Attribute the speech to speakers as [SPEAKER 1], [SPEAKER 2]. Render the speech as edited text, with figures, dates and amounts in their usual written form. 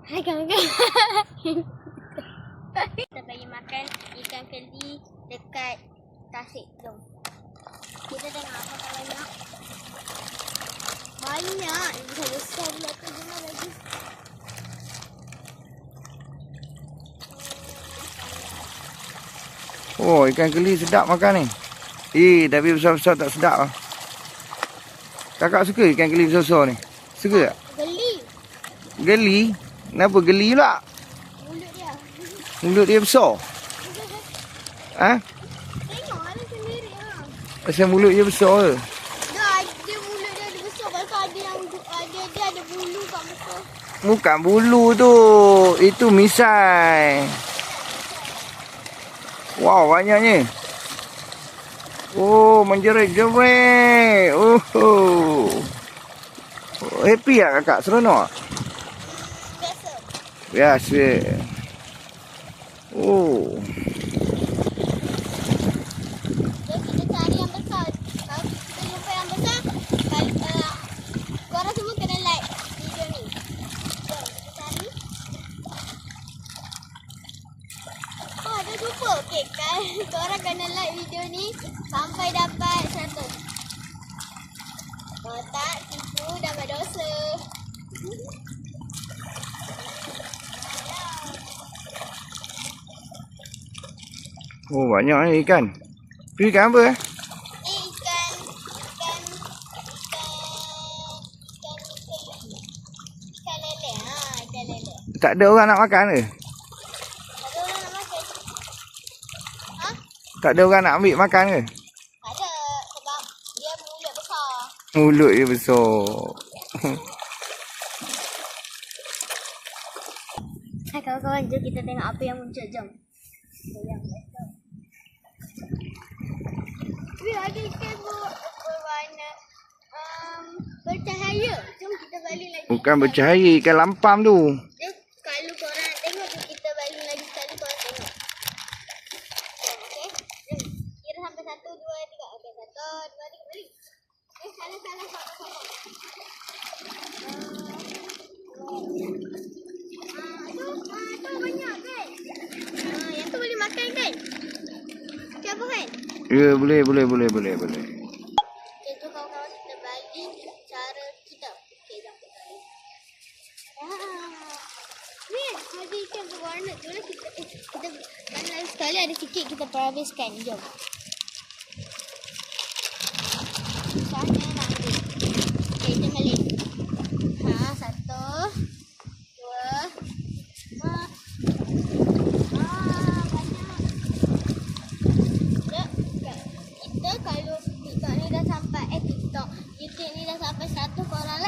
[SPEAKER 1] Hai kawan-kawan. Kita bagi makan ikan keli dekat tasik. Jom. Kita tengok apa banyak. Banyak. Besar-besar pula tu. Jom lagi.
[SPEAKER 2] Oh, ikan keli sedap makan ni. Tapi besar-besar tak sedap lah. Kakak suka ikan keli besar-besar ni? Suka tak?
[SPEAKER 1] Geli.
[SPEAKER 2] Geli? Kenapa geli pula?
[SPEAKER 1] Mulut dia.
[SPEAKER 2] Mulut dia besar? Ha?
[SPEAKER 1] Tengok ada sendiri lah.
[SPEAKER 2] Pasal mulut dia besar ke?
[SPEAKER 1] Dia mulut dia ada besar. Pasal ada yang dia ada bulu kat muka.
[SPEAKER 2] Bukan bulu tu. Itu misai. Wow, banyaknya. Oh, menjerit-jerit. Oh. Happy tak kakak? Seronok tak?
[SPEAKER 1] Biasa.
[SPEAKER 2] Biasa. Oh.
[SPEAKER 1] Jom kita cari yang besar. Kalau kita jumpa yang besar, korang semua kena like video ni. Jom kita cari. Oh, dah jumpa. Okay, kan? Korang kena like video ni sampai dapat 100. Kalau tak, tipu dah berdosa.
[SPEAKER 2] Oh, banyak ni ikan. Itu ikan apa?
[SPEAKER 1] Ni ikan lele. Ha, ikan lele.
[SPEAKER 2] Tak ada orang nak makan ke?
[SPEAKER 1] Ada orang nak makan? Ha?
[SPEAKER 2] Tak ada orang nak ambil makan ke?
[SPEAKER 1] Ada, sebab dia mulut besar.
[SPEAKER 2] Mulut dia besar.
[SPEAKER 1] Hai kawan-kawan, jom kita tengok apa yang muncul. Jom. Ada ikan berwarna bercahaya. Jom kita balik lagi.
[SPEAKER 2] Bukan bercahaya, ikan lampam tu.
[SPEAKER 1] Jom, kalau korang nak tengok tu, kita balik lagi sekali korang tengok. Okey. Kira sampai 1, 2, 3. Okey, 1, 2, 3 balik. Salah. Tu banyak kan? Yang tu boleh makan kan? Siapa kan?
[SPEAKER 2] Ya, boleh.
[SPEAKER 1] Okay, tu kawan-kawan kita bagi cara kita. Okay, jom kita bagi. Ni ada ikan berwarna. Jom kita lain sekali ada sikit kita perhabiskan. Jom. Susahnya nak ambil. Okay, jom balik. 1, 2, banyak. Kita kalau TikTok ni dah sampai YouTube ni dah sampai 100, korang